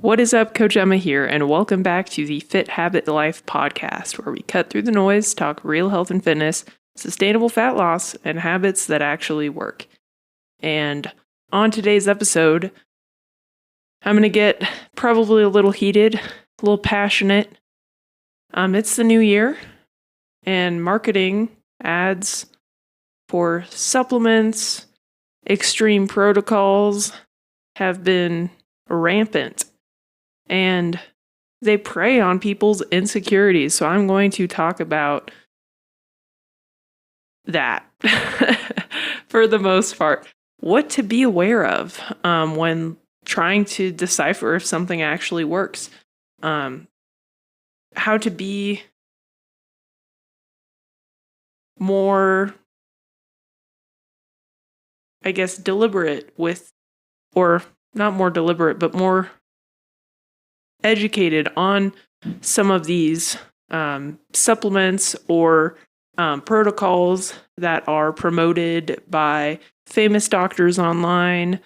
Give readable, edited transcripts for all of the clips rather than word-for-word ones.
What is up, Coach Emma here, and welcome back to the Fit Habit Life podcast, where we cut through the noise, talk real health and fitness, sustainable fat loss, and habits that actually work. And on today's episode, I'm going to get probably a little heated, a little passionate. It's the new year, and marketing ads for supplements, extreme protocols have been rampant. And they prey on people's insecurities. So I'm going to talk about that for the most part. What to be aware of when trying to decipher if something actually works. How to be more, deliberate with, or not more deliberate, but more educated on some of these supplements or protocols that are promoted by famous doctors online,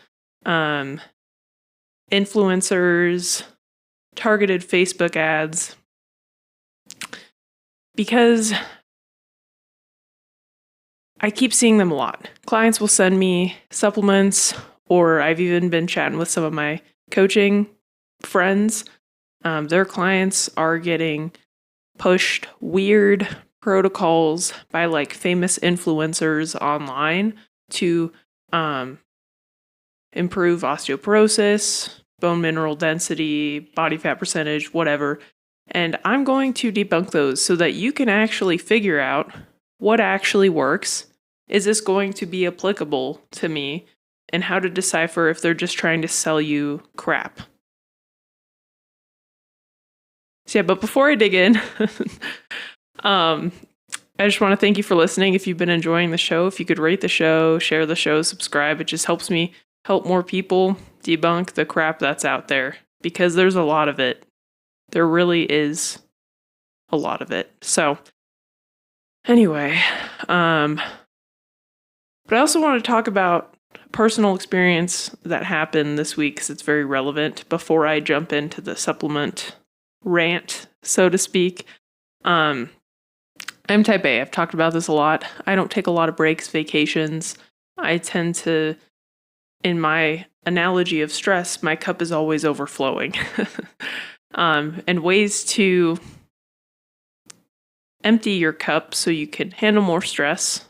influencers, targeted Facebook ads, because I keep seeing them a lot. Clients will send me supplements, or I've even been chatting with some of my coaching friends. Their clients are getting pushed weird protocols by like famous influencers online to improve osteoporosis, bone mineral density, body fat percentage, whatever. And I'm going to debunk those so that you can actually figure out what actually works. Is this going to be applicable to me? And how to decipher if they're just trying to sell you crap. So yeah, but before I dig in, I just want to thank you for listening. If you've been enjoying the show, if you could rate the show, share the show, subscribe, it just helps me help more people debunk the crap that's out there, because there's a lot of it. There really is a lot of it. So anyway, but I also want to talk about personal experience that happened this week, because it's very relevant before I jump into the supplement rant, so to speak. I'm type A. I've talked about this a lot. I don't take a lot of breaks, vacations. I tend to, in my analogy of stress, my cup is always overflowing. And ways to empty your cup so you can handle more stress,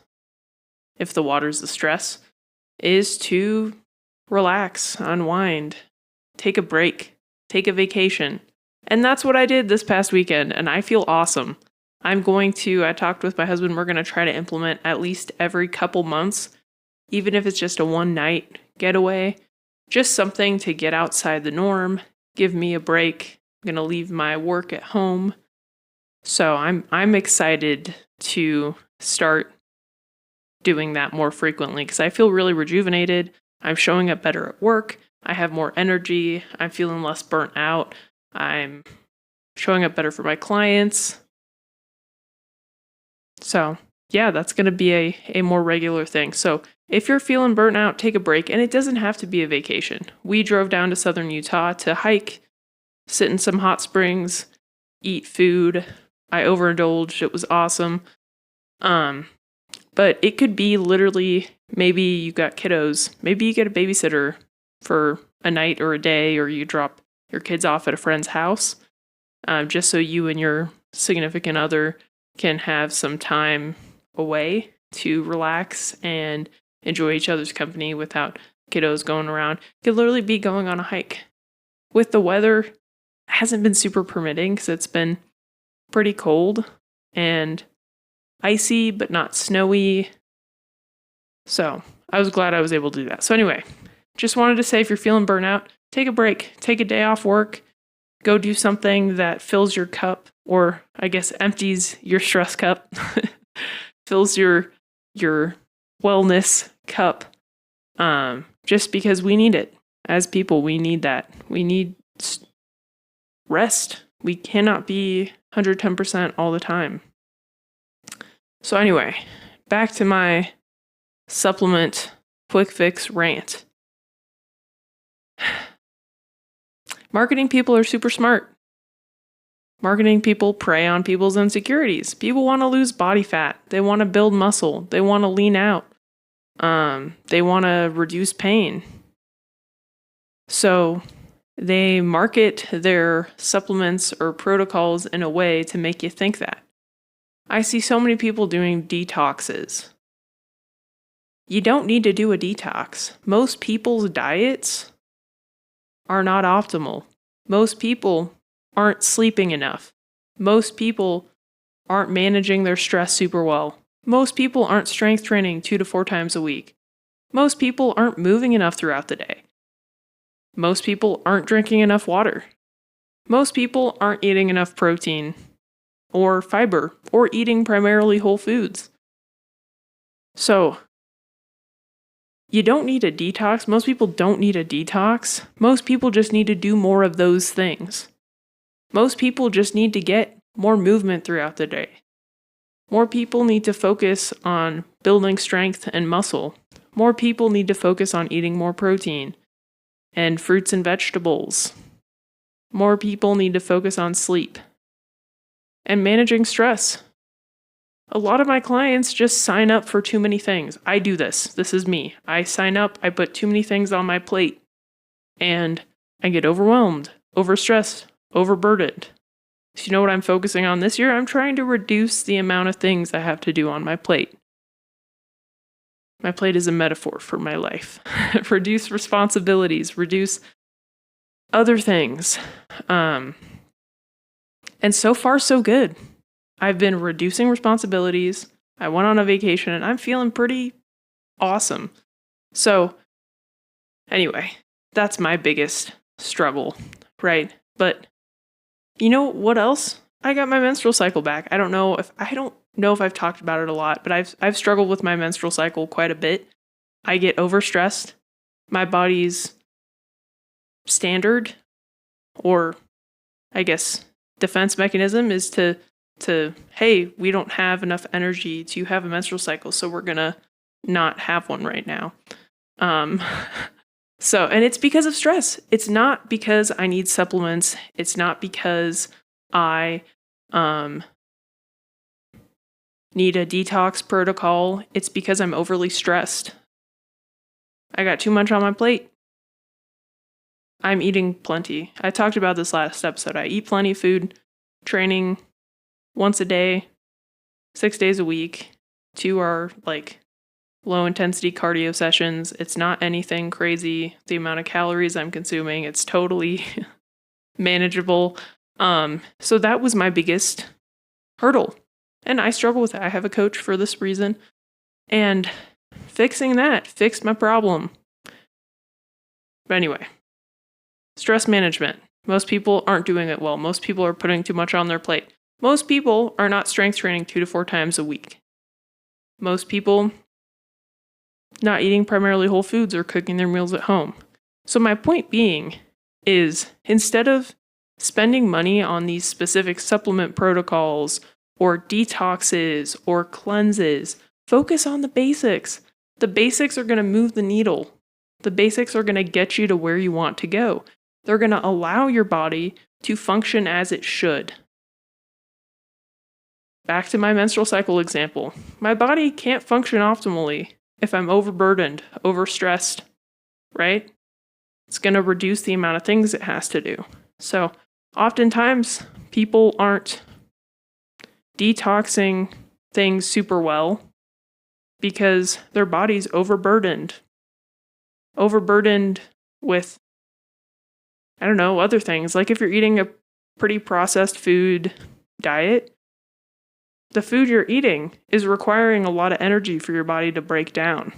if the water's the stress, is to relax, unwind, take a break, take a vacation. And that's what I did this past weekend, and I feel awesome. I talked with my husband, we're going to try to implement at least every couple months, even if it's just a one-night getaway, just something to get outside the norm, give me a break. I'm going to leave my work at home. So I'm excited to start doing that more frequently, because I feel really rejuvenated. I'm showing up better at work. I have more energy. I'm feeling less burnt out. I'm showing up better for my clients. So yeah, that's going to be a more regular thing. So if you're feeling burnt out, take a break. And it doesn't have to be a vacation. We drove down to southern Utah to hike, sit in some hot springs, eat food. I overindulged. It was awesome. But it could be literally, maybe you got kiddos. Maybe you get a babysitter for a night or a day, or you drop your kids off at a friend's house, just so you and your significant other can have some time away to relax and enjoy each other's company without kiddos going around. You could literally be going on a hike. With the weather, hasn't been super permitting because it's been pretty cold and icy, but not snowy. So I was glad I was able to do that. So anyway, just wanted to say, if you're feeling burnout, take a break, take a day off work, go do something that fills your cup, or I guess empties your stress cup, fills your wellness cup, just because we need it. As people, we need that. We need rest. We cannot be 110% all the time. So anyway, back to my supplement quick fix rant. Marketing people are super smart. Marketing people prey on people's insecurities. People want to lose body fat. They want to build muscle. They want to lean out. They want to reduce pain. So they market their supplements or protocols in a way to make you think that. I see so many people doing detoxes. You don't need to do a detox. Most people's diets are not optimal. Most people aren't sleeping enough. Most people aren't managing their stress super well. Most people aren't strength training 2 to 4 times a week. Most people aren't moving enough throughout the day. Most people aren't drinking enough water. Most people aren't eating enough protein or fiber or eating primarily whole foods. So, you don't need a detox. Most people don't need a detox. Most people just need to do more of those things. Most people just need to get more movement throughout the day. More people need to focus on building strength and muscle. More people need to focus on eating more protein and fruits and vegetables. More people need to focus on sleep and managing stress. A lot of my clients just sign up for too many things. I do this. This is me. I sign up, I put too many things on my plate, and I get overwhelmed, overstressed, overburdened. So you know what I'm focusing on this year? I'm trying to reduce the amount of things I have to do on my plate. My plate is a metaphor for my life. Reduce responsibilities, reduce other things. And so far, so good. I've been reducing responsibilities. I went on a vacation and I'm feeling pretty awesome. So, anyway, that's my biggest struggle, right? But you know what else? I got my menstrual cycle back. I don't know if I've talked about it a lot, but I've struggled with my menstrual cycle quite a bit. I get overstressed. My body's standard, or I guess defense mechanism, is to hey, we don't have enough energy to have a menstrual cycle, so we're gonna not have one right now. So, and it's because of stress. It's not because I need supplements. It's not because I need a detox protocol. It's because I'm overly stressed. I got too much on my plate. I'm eating plenty. I talked about this last episode. I eat plenty of food, training once a day, 6 days a week. 2 are like low intensity cardio sessions. It's not anything crazy. The amount of calories I'm consuming, it's totally manageable. So that was my biggest hurdle. And I struggle with it. I have a coach for this reason. And fixing that fixed my problem. But anyway, stress management. Most people aren't doing it well. Most people are putting too much on their plate. Most people are not strength training 2 to 4 times a week. Most people not eating primarily whole foods or cooking their meals at home. So my point being is, instead of spending money on these specific supplement protocols or detoxes or cleanses, focus on the basics. The basics are going to move the needle. The basics are going to get you to where you want to go. They're going to allow your body to function as it should. Back to my menstrual cycle example. My body can't function optimally if I'm overburdened, overstressed, right? It's going to reduce the amount of things it has to do. So oftentimes people aren't detoxing things super well because their body's overburdened. Overburdened with, I don't know, other things. Like if you're eating a pretty processed food diet, the food you're eating is requiring a lot of energy for your body to break down.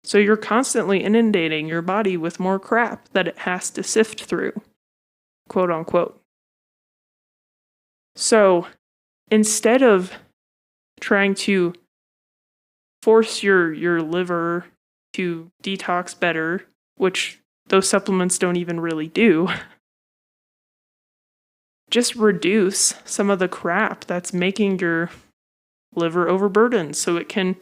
So you're constantly inundating your body with more crap that it has to sift through, quote unquote. So instead of trying to force your liver to detox better, which those supplements don't even really do, just reduce some of the crap that's making your liver overburdened so it can,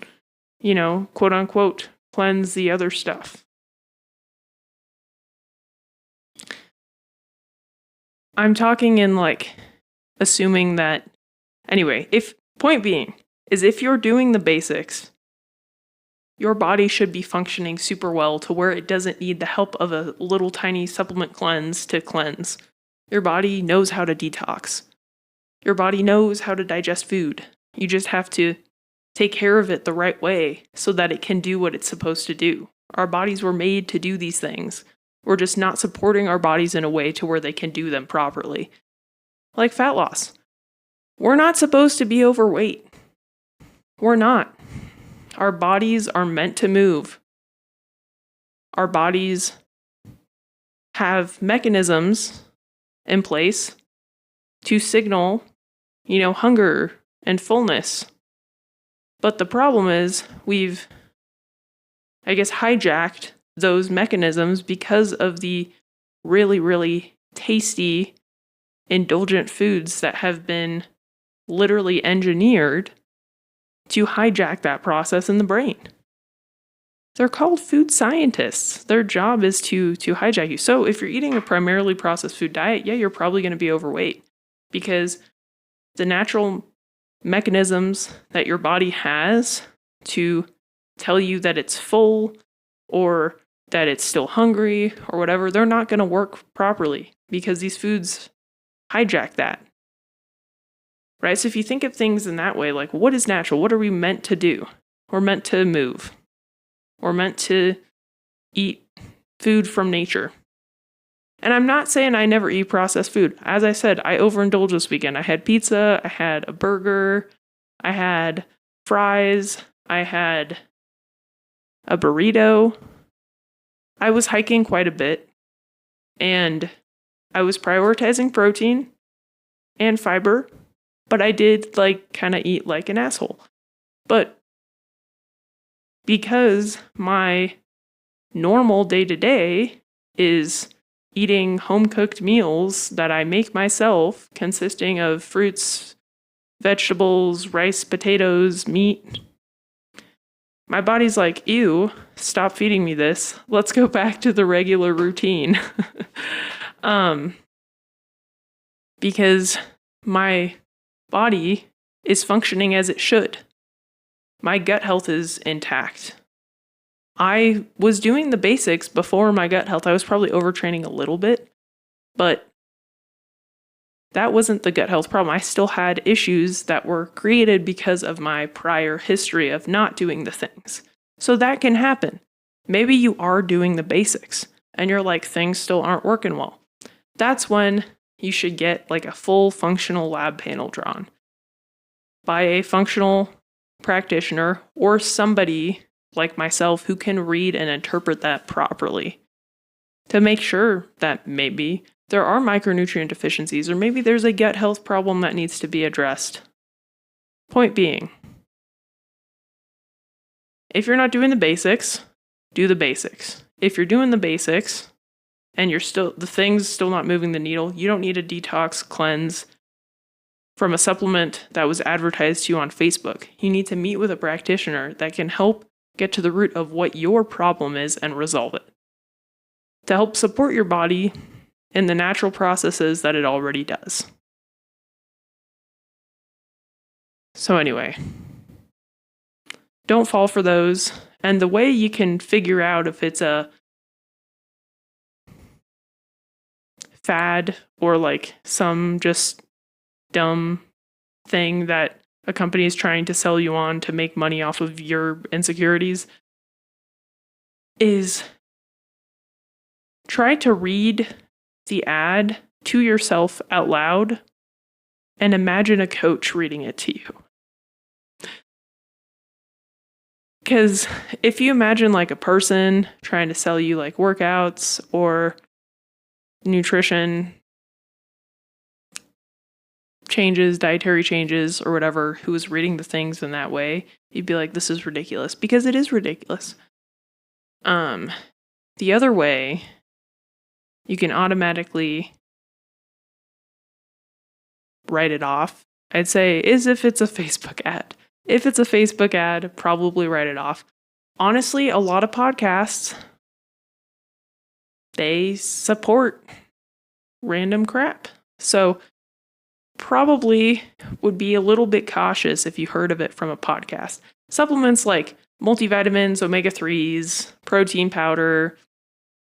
quote unquote, cleanse the other stuff. I'm talking in like assuming that, anyway, point being is if you're doing the basics, your body should be functioning super well to where it doesn't need the help of a little tiny supplement cleanse to cleanse. Your body knows how to detox. Your body knows how to digest food. You just have to take care of it the right way so that it can do what it's supposed to do. Our bodies were made to do these things. We're just not supporting our bodies in a way to where they can do them properly. Like fat loss. We're not supposed to be overweight. We're not. Our bodies are meant to move. Our bodies have mechanisms in place to signal, hunger and fullness. But the problem is we've, hijacked those mechanisms because of the really, really tasty, indulgent foods that have been literally engineered to hijack that process in the brain. They're called food scientists. Their job is to hijack you. So if you're eating a primarily processed food diet, yeah, you're probably going to be overweight because the natural mechanisms that your body has to tell you that it's full or that it's still hungry or whatever, they're not going to work properly because these foods hijack that. Right? So if you think of things in that way, like what is natural? What are we meant to do? We're meant to move. We're meant to eat food from nature. And I'm not saying I never eat processed food. As I said, I overindulged this weekend. I had pizza, I had a burger, I had fries, I had a burrito. I was hiking quite a bit, and I was prioritizing protein and fiber, but I did kind of eat like an asshole. But because my normal day-to-day is eating home-cooked meals that I make myself, consisting of fruits, vegetables, rice, potatoes, meat, my body's like, ew, stop feeding me this. Let's go back to the regular routine. Because my body is functioning as it should. My gut health is intact. I was doing the basics before my gut health. I was probably overtraining a little bit, but that wasn't the gut health problem. I still had issues that were created because of my prior history of not doing the things. So that can happen. Maybe you are doing the basics and you're like, things still aren't working well. That's when you should get a full functional lab panel drawn by a functional practitioner or somebody like myself who can read and interpret that properly to make sure that maybe there are micronutrient deficiencies or maybe there's a gut health problem that needs to be addressed. Point being, if you're not doing the basics, do the basics. If you're doing the basics and the thing's still not moving the needle, you don't need a detox cleanse from a supplement that was advertised to you on Facebook. You need to meet with a practitioner that can help get to the root of what your problem is and resolve it. To help support your body in the natural processes that it already does. So anyway, don't fall for those. And the way you can figure out if it's a fad or some just dumb thing that a company is trying to sell you on to make money off of your insecurities is try to read the ad to yourself out loud and imagine a coach reading it to you. Because if you imagine a person trying to sell you workouts or nutrition changes, dietary changes, or whatever, who is reading the things in that way, you'd be like, this is ridiculous, because it is ridiculous. The other way, you can automatically write it off, I'd say, is if it's a Facebook ad. If it's a Facebook ad, probably write it off. Honestly, a lot of podcasts, they support random crap. So probably would be a little bit cautious if you heard of it from a podcast. Supplements like multivitamins, omega-3s, protein powder,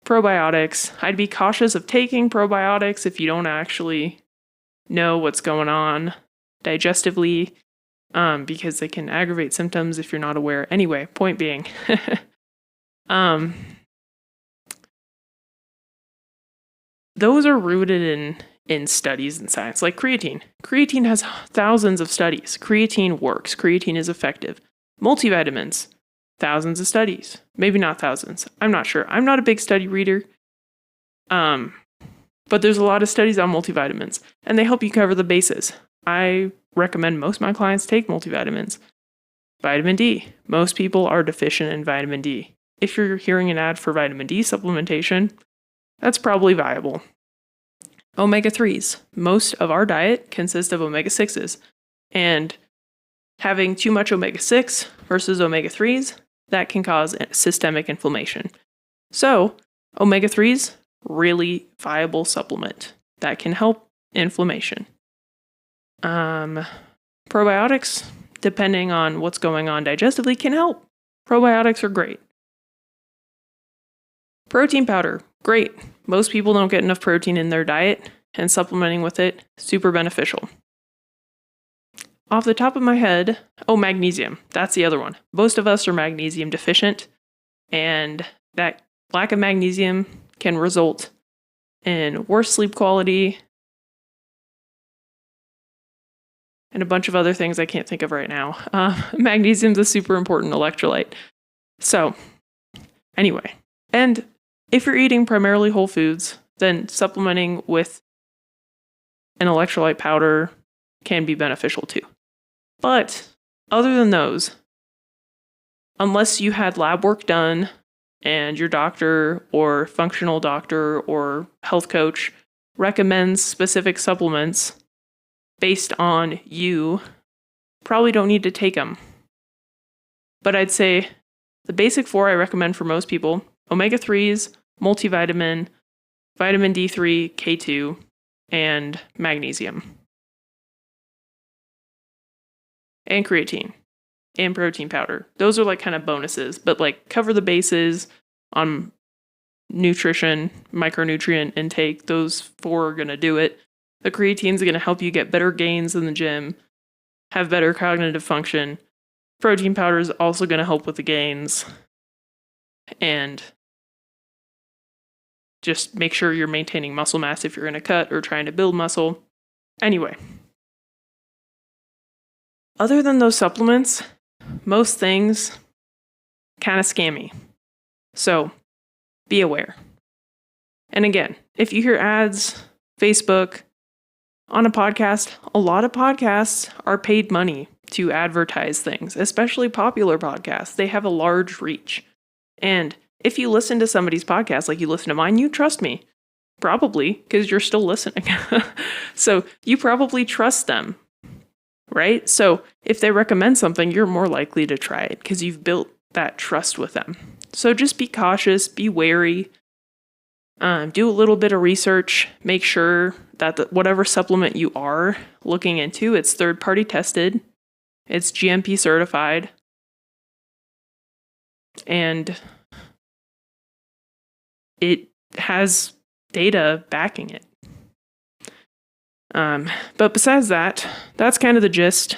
probiotics. I'd be cautious of taking probiotics if you don't actually know what's going on digestively, because they can aggravate symptoms if you're not aware. Anyway, point being, those are rooted in studies and science, like creatine. Creatine has thousands of studies. Creatine works. Creatine is effective. Multivitamins, thousands of studies. Maybe not thousands. I'm not sure. I'm not a big study reader. But there's a lot of studies on multivitamins, and they help you cover the bases. I recommend most of my clients take multivitamins. Vitamin D. Most people are deficient in vitamin D. If you're hearing an ad for vitamin D supplementation, that's probably viable. Omega-3s. Most of our diet consists of omega-6s, and having too much omega-6 versus omega-3s, that can cause systemic inflammation. So, omega-3s, really viable supplement that can help inflammation. Probiotics, depending on what's going on digestively, can help. Probiotics are great. Protein powder, great. Most people don't get enough protein in their diet, and supplementing with it, super beneficial. Off the top of my head, magnesium. That's the other one. Most of us are magnesium deficient, and that lack of magnesium can result in worse sleep quality and a bunch of other things I can't think of right now. Magnesium's a super important electrolyte. So, anyway, and if you're eating primarily whole foods, then supplementing with an electrolyte powder can be beneficial too. But other than those, unless you had lab work done and your doctor or functional doctor or health coach recommends specific supplements based on you, probably don't need to take them. But I'd say the basic 4 I recommend for most people: omega-3s, multivitamin, vitamin D3, K2, and magnesium. And creatine. And protein powder. Those are like kind of bonuses, but like cover the bases on nutrition, micronutrient intake. Those 4 are going to do it. The creatine's going to help you get better gains in the gym, have better cognitive function. Protein powder is also going to help with the gains. And just make sure you're maintaining muscle mass if you're going to cut or trying to build muscle. Anyway. Other than those supplements, most things kind of scammy. So be aware. And again, if you hear ads, Facebook, on a podcast, a lot of podcasts are paid money to advertise things, especially popular podcasts. They have a large reach. And if you listen to somebody's podcast like you listen to mine, you trust me. Probably, because you're still listening. So you probably trust them. Right? So if they recommend something, you're more likely to try it because you've built that trust with them. So just be cautious, be wary, do a little bit of research, make sure that whatever supplement you are looking into, it's third-party tested, it's GMP certified, and it has data backing it. But besides that, that's kind of the gist.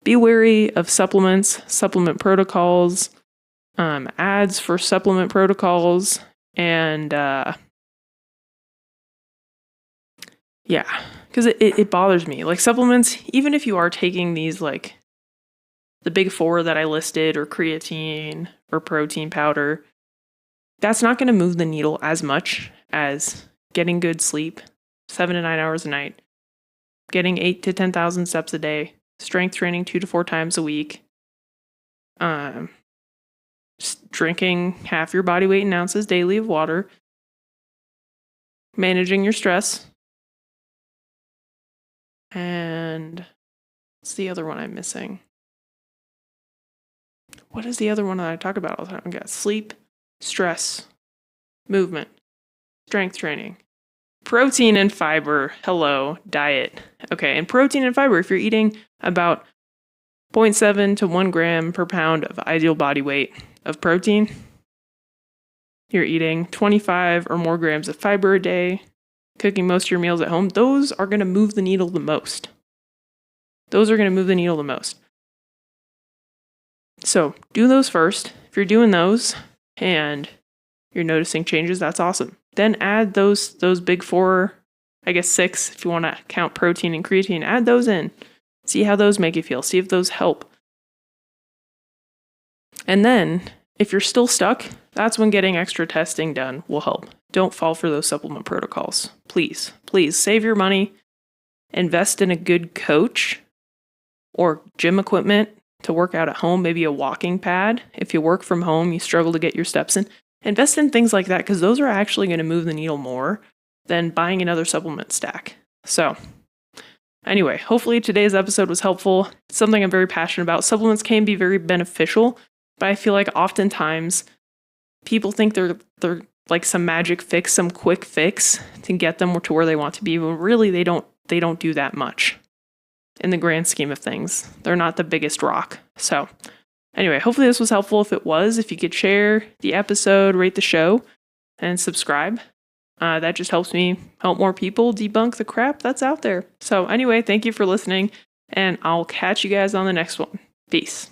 Be wary of supplements, supplement protocols, ads for supplement protocols, and because it bothers me. Like supplements, even if you are taking these like the big 4 that I listed, or creatine or protein powder, that's not going to move the needle as much as getting good sleep, 7 to 9 hours a night, getting 8 to 10,000 steps a day, strength training 2 to 4 times a week, drinking half your body weight in ounces daily of water, managing your stress, and what's the other one I'm missing? What is the other one that I talk about all the time? I got sleep, stress, movement, strength training. protein and fiber. Hello, diet. Okay, and protein and fiber, if you're eating about 0.7 to 1 gram per pound of ideal body weight of protein, you're eating 25 or more grams of fiber a day, cooking most of your meals at home, those are going to move the needle the most. So do those first. If you're doing those and you're noticing changes, that's awesome. Then add those big 4, I guess 6 if you want to count protein and creatine, add those in. See how those make you feel. See if those help. And then if you're still stuck, that's when getting extra testing done will help. Don't fall for those supplement protocols. Please save your money. Invest in a good coach or gym equipment to work out at home, maybe a walking pad. If you work from home, you struggle to get your steps in. Invest in things like that because those are actually going to move the needle more than buying another supplement stack. So anyway, hopefully today's episode was helpful. It's something I'm very passionate about. Supplements can be very beneficial, but I feel like oftentimes people think they're like some magic fix, some quick fix to get them to where they want to be, but really they don't do that much in the grand scheme of things. They're not the biggest rock. So anyway, hopefully this was helpful. If it was, if you could share the episode, rate the show, and subscribe. That just helps me help more people debunk the crap that's out there. So anyway, thank you for listening, and I'll catch you guys on the next one. Peace.